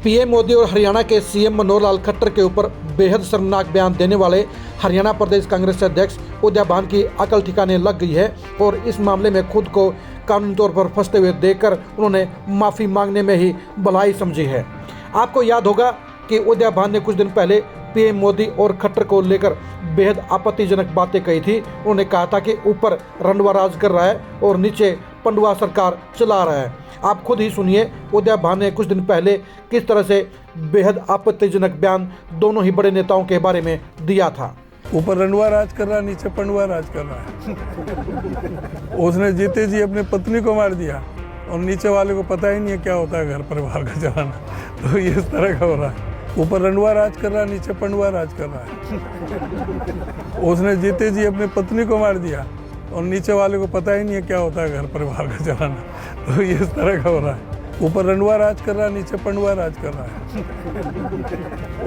PM Modi और हरियाणा के CM Manohar Lal Khattar के ऊपर बेहद शर्मनाक बयान देने वाले हरियाणा प्रदेश कांग्रेस अध्यक्ष उदय भान की अकल ठिकाने लग गई है और इस मामले में खुद को कानूनी तौर पर फंसते हुए देखकर उन्होंने माफ़ी मांगने में ही भलाई समझी है। आपको याद होगा कि उदय भान ने कुछ दिन पहले पीएम मोदी और खट्टर को लेकर बेहद आपत्तिजनक बातें कही थी। उन्होंने कहा था कि ऊपर रंडवा राज कर रहा है और नीचे पंडवा सरकार चला रहा है। आप खुद ही सुनिए उदय भान ने कुछ दिन पहले किस तरह से बेहद आपत्तिजनक बयान दोनों ही बड़े नेताओं के बारे में दिया था। ऊपर रंडवा राज कर रहा है, नीचे पंडवा राज कर रहा है। उसने जीते जी अपनी पत्नी को मार दिया और नीचे वाले को पता ही नहीं है क्या होता है घर परिवार का चलाना। तो ये इस तरह का हो रहा है। ऊपर रंडवा राज कर रहा है, नीचे पंडवा राज कर रहा है। उसने जीते जी अपनी पत्नी को मार दिया और नीचे वाले को पता ही नहीं है क्या होता है घर परिवार का चलाना। तो ये इस तरह का हो रहा है। ऊपर रंडवा राज कर रहा है, नीचे पंडवा राज कर रहा है।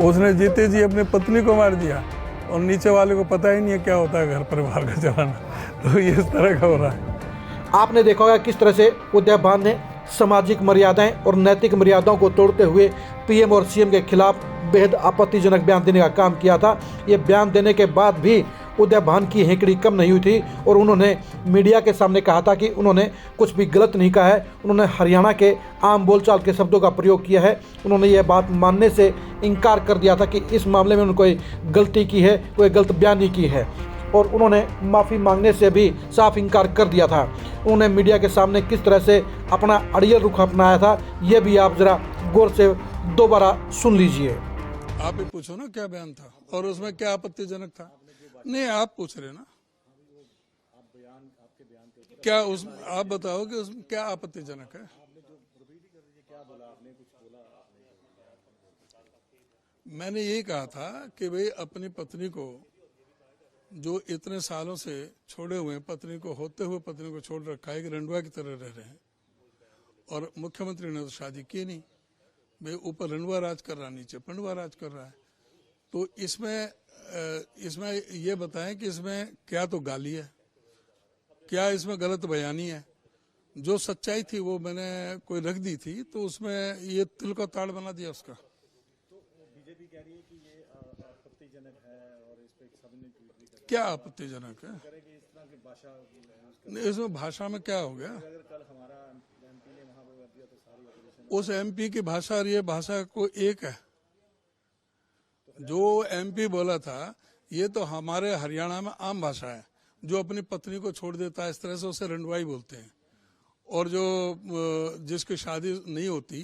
उसने जीते जी अपनी पत्नी को मार दिया और नीचे वाले को पता ही नहीं है क्या होता है घर परिवार का चलाना। तो ये इस तरह का हो रहा है। आपने देखा होगा किस तरह से उदय भान ने सामाजिक मर्यादाएं और नैतिक मर्यादाओं को तोड़ते हुए पीएम और सीएम के खिलाफ बेहद आपत्तिजनक बयान देने का काम किया था। ये बयान देने के बाद भी उदय भान की हेकड़ी कम नहीं हुई थी और उन्होंने मीडिया के सामने कहा था कि उन्होंने कुछ भी गलत नहीं कहा है। उन्होंने हरियाणा के आम बोलचाल के शब्दों का प्रयोग किया है। उन्होंने ये बात मानने से इनकार कर दिया था कि इस मामले में उन्होंने कोई गलती की है, कोई गलत बयानी की है और उन्होंने माफ़ी मांगने से भी साफ इनकार कर दिया था। उन्होंने मीडिया के सामने किस तरह से अपना अड़ियल रुख अपनाया था, ये भी आप ज़रा गौर से दोबारा सुन लीजिए। आप ही पूछो ना क्या बयान था और उसमें क्या आपत्तिजनक था। नहीं, आप पूछ रहे ना, क्या उस आप बताओ कि उसमें क्या आपत्तिजनक है। मैंने यही कहा था कि भाई अपनी पत्नी को जो इतने सालों से छोड़े हुए पत्नी को होते हुए पत्नी को छोड़ रखा है कि रंडवा की तरह रह रहे हैं और मुख्यमंत्री ने तो शादी की नहीं। भाई ऊपर रंडवा राज कर रहा है, नीचे पंडवा राज कर रहा है। तो इसमें ये बताएं कि इसमें क्या तो गाली है, क्या इसमें गलत बयानी है। जो सच्चाई थी वो मैंने कोई रख दी थी तो उसमें ये तिल का ताड़ बना दिया उसका। तो बीजेपी कह रही है कि ये आपत्तिजनक है और इस पे सबने ट्वीट भी किया। क्या आपत्तिजनक है इस तरह की भाषा, इसमें भाषा में क्या हो गया। अगर कल हमारा एमपी ने वहां पर दिया तो सारी ऑपोजिशन उस एमपी की भाषा और ये भाषा को एक है। जो एमपी बोला था ये तो हमारे हरियाणा में आम भाषा है। जो अपनी पत्नी को छोड़ देता है इस तरह से उसे रंडवाई बोलते हैं और जो जिसकी शादी नहीं होती,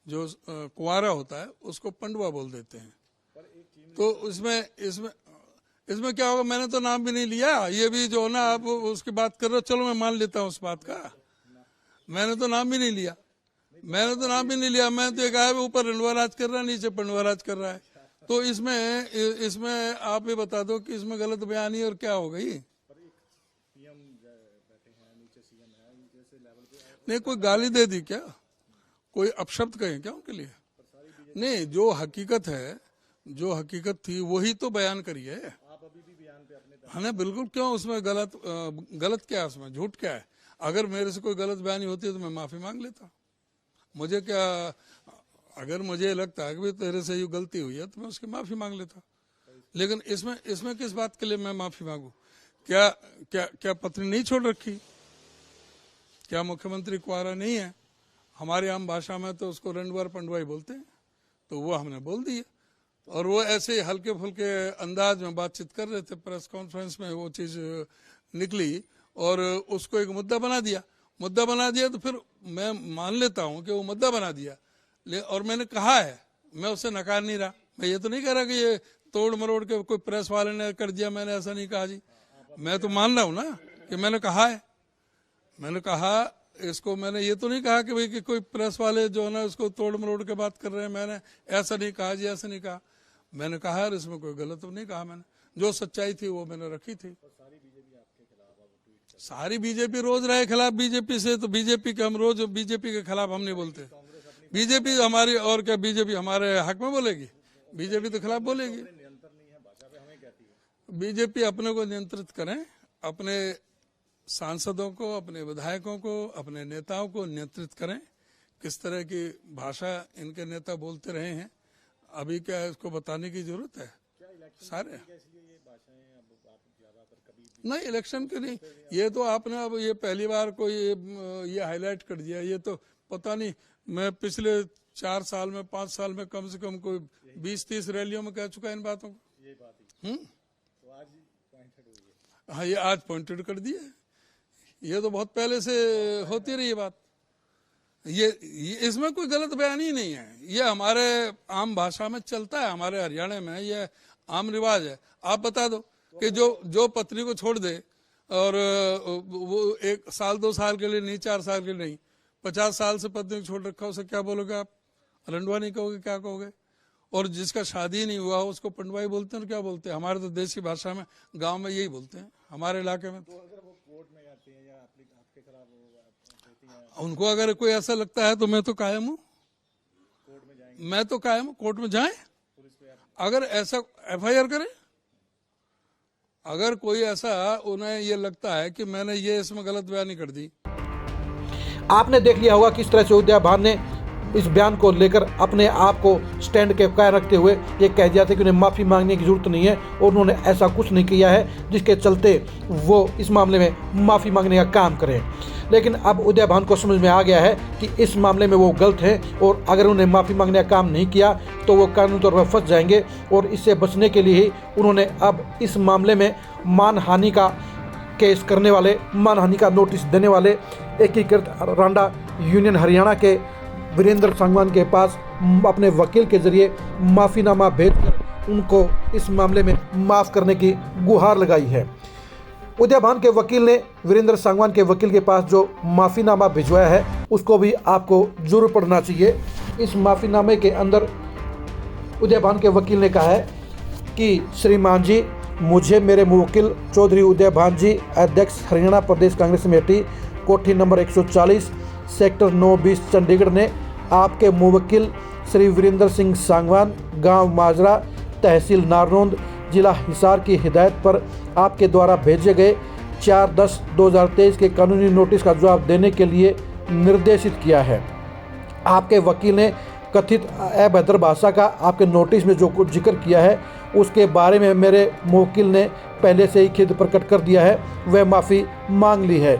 जो कुंवारा होता है, उसको पंडवा बोल देते हैं। तो इसमें क्या होगा। मैंने तो नाम भी नहीं लिया। ये भी जो ना आप उसकी बात कर रहे हो, चलो मैं मान लेता हूँ उस बात का। मैंने तो नाम भी नहीं लिया। मैं तो ये कहा ऊपर रंडवा राज कर रहा है, नीचे पंडवा राज कर रहा है। तो इसमें आप ये बता दो कि इसमें गलत बयानी और क्या हो गई। नहीं, कोई गाली दे दी क्या, कोई अपशब्द कहें क्या उनके लिए। नहीं, जो हकीकत थी वही तो बयान करी है। हाँ ना, बिल्कुल। क्यों उसमें गलत क्या है, उसमें झूठ क्या है। अगर मेरे से कोई गलत बयानी होती है तो मैं माफी मांग लेता। मुझे क्या, अगर मुझे लगता है कि भाई तेरे से ये गलती हुई है तो मैं उसकी माफी मांग लेता। लेकिन इसमें किस बात के लिए मैं माफी मांगू। क्या पत्नी नहीं छोड़ रखी, क्या मुख्यमंत्री कुंवारा नहीं है। हमारी आम भाषा में तो उसको रंडवा पंडवाई बोलते हैं। तो वो हमने बोल दिया और वो ऐसे हल्के फुल्के अंदाज में बातचीत कर रहे थे। प्रेस कॉन्फ्रेंस में वो चीज निकली और उसको एक मुद्दा बना दिया तो फिर मैं मान लेता हूँ कि वो मुद्दा बना दिया। और मैंने कहा है, मैं उससे नकार नहीं रहा। मैं ये तो नहीं कह रहा कि ये तोड़ मरोड़ के कोई प्रेस वाले ने कर दिया, मैंने ऐसा नहीं कहा जी। मैं तो मान रहा हूँ ना कि मैंने कहा है। मैंने कहा इसको, मैंने ये तो नहीं कहा कि भाई कि कोई प्रेस वाले जो है ना उसको तोड़ मरोड़ के बात कर रहे हैं। मैंने ऐसा नहीं कहा जी, ऐसा नहीं कहा। मैंने कहा और इसमें कोई गलत तो नहीं कहा। मैंने जो सच्चाई थी वो मैंने रखी थी। सारी बीजेपी रोज रहे खिलाफ बीजेपी से, तो बीजेपी के हम रोज बीजेपी के खिलाफ हम नहीं बोलते। बीजेपी हमारी, और क्या बीजेपी हमारे हक में बोलेगी। बीजेपी तो खिलाफ बोलेगी। बीजेपी अपने को नियंत्रित करें, अपने सांसदों को, अपने विधायकों को, अपने नेताओं को नियंत्रित करें किस तरह की भाषा इनके नेता बोलते रहे हैं, अभी क्या है इसको बताने की जरूरत है? सारे ये भाषाएं अब आप ज्यादातर कभी नहीं, इलेक्शन के नहीं, ये तो आपने अब ये पहली बार को ये हाईलाइट कर दिया। ये तो पता नहीं, मैं पिछले 4 साल में 5 साल में कम से कम कोई 20-30 रैलियों में कह चुका इन बातों को। ये बात ही तो आज पॉइंटेड हुई है। हाँ, ये आज पॉइंटेड कर दिया। ये तो बहुत पहले से होती रही बात। ये इसमें कोई गलत बयान ही नहीं है। ये हमारे आम भाषा में चलता है, हमारे हरियाणा में ये आम रिवाज है। आप बता दो कि जो पत्नी को छोड़ दे और वो 1 साल 2 साल के लिए नहीं, 4 साल के लिए नहीं, 50 साल से पत्नी को छोड़ रखा, उसे क्या बोलोगे आप? रंडवा नहीं कहोगे, क्या कहोगे? और जिसका शादी नहीं हुआ हो उसको पंडवाई बोलते हैं। और क्या बोलते हैं? हमारे तो देसी भाषा में गांव में यही बोलते हैं, हमारे इलाके में। तो अगर वो कोर्ट में जाते हैं या आपके खिलाफ देती हैं, उनको अगर कोई ऐसा लगता है तो मैं तो कायम हूँ, कोर्ट में जाएंगे, मैं तो कायम हूँ, कोर्ट में जाएं, पुलिस पे अगर ऐसा FIR करें। अगर कोई ऐसा उन्हें ये लगता है कि मैंने ये इसमें गलत बयानी कर दी। आपने देख लिया होगा किस तरह से उदय भान ने इस बयान को लेकर अपने आप को स्टैंड के कायम रखते हुए ये कह दिया था कि उन्हें माफ़ी मांगने की जरूरत नहीं है, और उन्होंने ऐसा कुछ नहीं किया है जिसके चलते वो इस मामले में माफ़ी मांगने का काम करें। लेकिन अब उदय भान को समझ में आ गया है कि इस मामले में वो गलत हैं, और अगर उन्हें माफ़ी मांगने का काम नहीं किया तो वो कानूनी तौर पर फंस जाएंगे। और इससे बचने के लिए ही उन्होंने अब इस मामले में मानहानि का केस करने वाले, मानहानि का नोटिस देने वाले एकीकृत रांडा यूनियन हरियाणा के वीरेंद्र सांगवान के पास अपने वकील के जरिए माफ़ीनामा भेजकर उनको इस मामले में माफ़ करने की गुहार लगाई है। उदय भान के वकील ने वीरेंद्र सांगवान के वकील के पास जो माफ़ीनामा भिजवाया है उसको भी आपको जरूर पढ़ना चाहिए। इस माफ़ीनामे के अंदर उदय भान के वकील ने कहा है कि श्रीमान जी, मुझे मेरे मुवक्किल चौधरी उदय भान जी, अध्यक्ष हरियाणा प्रदेश कांग्रेस कमेटी, कोठी नंबर 140, सेक्टर 9-20 चंडीगढ़ ने आपके मुवक्किल श्री वीरेंद्र सिंह सांगवान, गांव माजरा, तहसील नारनौंद, जिला हिसार की हिदायत पर आपके द्वारा भेजे गए 4/10/2023 के कानूनी नोटिस का जवाब देने के लिए निर्देशित किया है। आपके वकील ने कथित अभद्र भाषा का आपके नोटिस में जो कुछ जिक्र किया है उसके बारे में मेरे मुवक्किल ने पहले से ही खेद प्रकट कर दिया है, वह माफ़ी मांग ली है।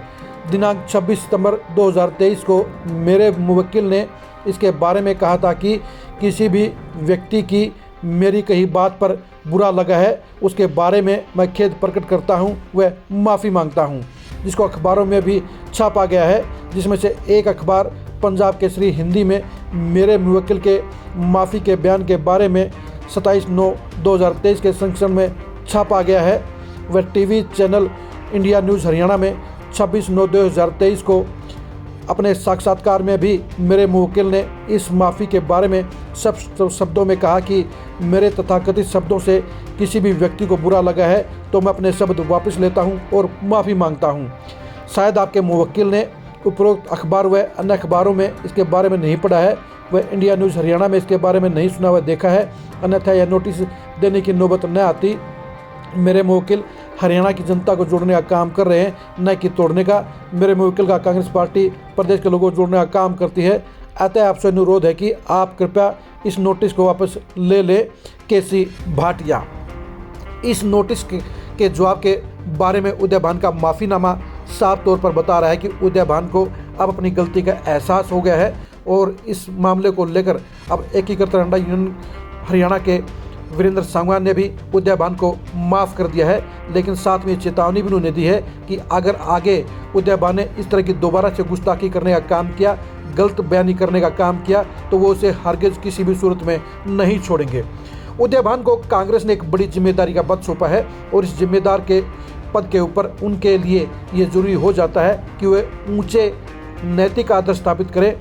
दिनांक 26 सितंबर 2023 को मेरे मुवक्किल ने इसके बारे में कहा था कि किसी भी व्यक्ति की मेरी कही बात पर बुरा लगा है उसके बारे में मैं खेद प्रकट करता हूं, वह माफ़ी मांगता हूं, जिसको अखबारों में भी छापा गया है, जिसमें से एक अखबार पंजाब केसरी हिंदी में मेरे मुवक्किल के माफ़ी के बयान के बारे में 27/9/2023 के संस्करण में छापा गया है। वह TV channel India news Haryana में 26/9/2023 को अपने साक्षात्कार में भी मेरे मुवक्किल ने इस माफ़ी के बारे में शब्दों में कहा कि मेरे तथाकथित शब्दों से किसी भी व्यक्ति को बुरा लगा है तो मैं अपने शब्द वापस लेता हूं और माफ़ी मांगता हूं। शायद आपके मुवक्किल ने उपरोक्त अखबार व अन्य अखबारों में इसके बारे में नहीं पढ़ा है, वह इंडिया न्यूज़ हरियाणा में इसके बारे में नहीं सुना व देखा है, अन्यथा यह नोटिस देने की नौबत न आती। मेरे मुवक्किल हरियाणा की जनता को जोड़ने का काम कर रहे हैं, न कि तोड़ने का। मेरे मुवक्किल का कांग्रेस पार्टी प्रदेश के लोगों को जोड़ने का काम करती है। अतः आपसे अनुरोध है कि आप कृपया इस नोटिस को वापस ले लें। केसी भाटिया। इस नोटिस के जवाब के बारे में उदय भान का माफ़ीनामा साफ तौर पर बता रहा है कि उदय भान को अब अपनी गलती का एहसास हो गया है और इस मामले को लेकर अब एकीकृत रांडा यूनियन हरियाणा के वीरेंद्र सांगवान ने भी उदय भान को माफ़ कर दिया है, लेकिन साथ में चेतावनी भी उन्होंने दी है कि अगर आगे उदय भान ने इस तरह की दोबारा से गुस्ताखी करने का काम किया, गलत बयानी करने का काम किया, तो वो उसे हरगिज़ किसी भी सूरत में नहीं छोड़ेंगे। उदय भान को कांग्रेस ने एक बड़ी जिम्मेदारी का पद सौंपा है और इस जिम्मेदार के पद के ऊपर उनके लिए ये जरूरी हो जाता है कि वे ऊंचे नैतिक आदर्श स्थापित करें,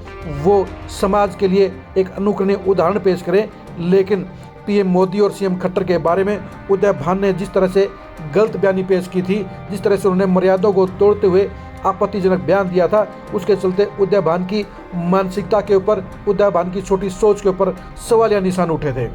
वो समाज के लिए एक अनुकरणीय उदाहरण पेश करें। लेकिन पीएम मोदी और सीएम खट्टर के बारे में उदय भान ने जिस तरह से गलत बयानी पेश की थी, जिस तरह से उन्होंने मर्यादाओं को तोड़ते हुए आपत्तिजनक बयान दिया था, उसके चलते उदय भान की मानसिकता के ऊपर, उदय भान की छोटी सोच के ऊपर सवालिया निशान उठे थे।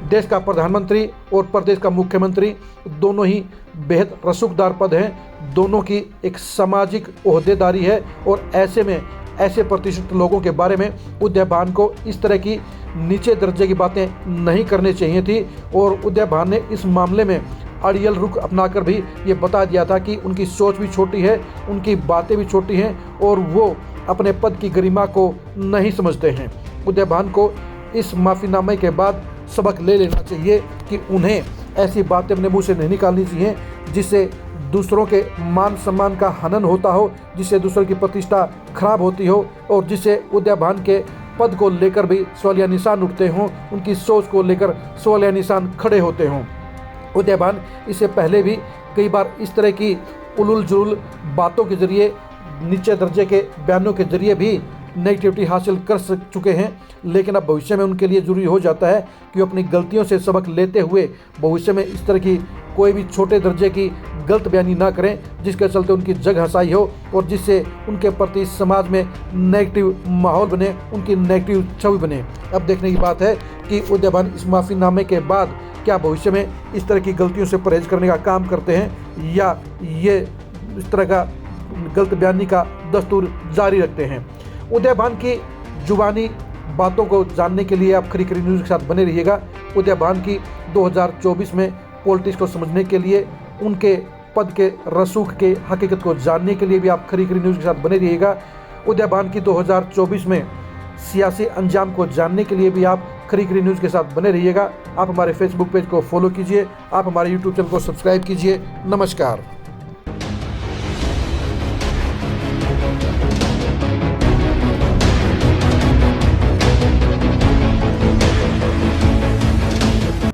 देश का प्रधानमंत्री और प्रदेश का मुख्यमंत्री दोनों ही बेहद रसूखदार पद हैं, दोनों की एक सामाजिक ओहदेदारी है और ऐसे में ऐसे प्रतिष्ठित लोगों के बारे में उदय भान को इस तरह की नीचे दर्जे की बातें नहीं करनी चाहिए थी। और उदय भान ने इस मामले में अड़ियल रुख अपनाकर भी ये बता दिया था कि उनकी सोच भी छोटी है, उनकी बातें भी छोटी हैं और वो अपने पद की गरिमा को नहीं समझते हैं। उदय भान को इस माफ़ीनामे के बाद सबक ले लेना चाहिए कि उन्हें ऐसी बातें अपने मुंह से नहीं निकालनी चाहिए जिससे दूसरों के मान सम्मान का हनन होता हो, जिससे दूसरों की प्रतिष्ठा खराब होती हो और जिससे उदय भान के पद को लेकर भी सवालिया निशान उठते हों, उनकी सोच को लेकर सवालिया निशान खड़े होते हों। उदय भान इससे पहले भी कई बार इस तरह की उलूल जुलूल बातों के जरिए, नीचे दर्जे के बयानों के जरिए भी नेगेटिविटी हासिल कर चुके हैं, लेकिन अब भविष्य में उनके लिए ज़रूरी हो जाता है कि वो अपनी गलतियों से सबक लेते हुए भविष्य में इस तरह की कोई भी छोटे दर्जे की गलत बयानी ना करें जिसके चलते उनकी जग हंसाई हो और जिससे उनके प्रति समाज में नेगेटिव माहौल बने, उनकी नेगेटिव छवि बने। अब देखने की बात है कि उदय भान इस माफ़ीनामे के बाद क्या भविष्य में इस तरह की गलतियों से परहेज करने का काम करते हैं या ये इस तरह का गलत बयानी का दस्तूर जारी रखते हैं। उदय भान की जुबानी बातों को जानने के लिए आप खरी खरी न्यूज़ के साथ बने रहिएगा। उदय भान की 2024 में पॉलिटिक्स को समझने के लिए, उनके पद के रसूख के हकीकत को जानने के लिए भी आप खरी खरी न्यूज़ के साथ बने रहिएगा। उदय भान की 2024 में सियासी अंजाम को जानने के लिए भी आप खरी खरी न्यूज़ के साथ बने रहिएगा। आप हमारे फेसबुक पेज को फॉलो कीजिए, आप हमारे यूट्यूब चैनल को सब्सक्राइब कीजिए। नमस्कार।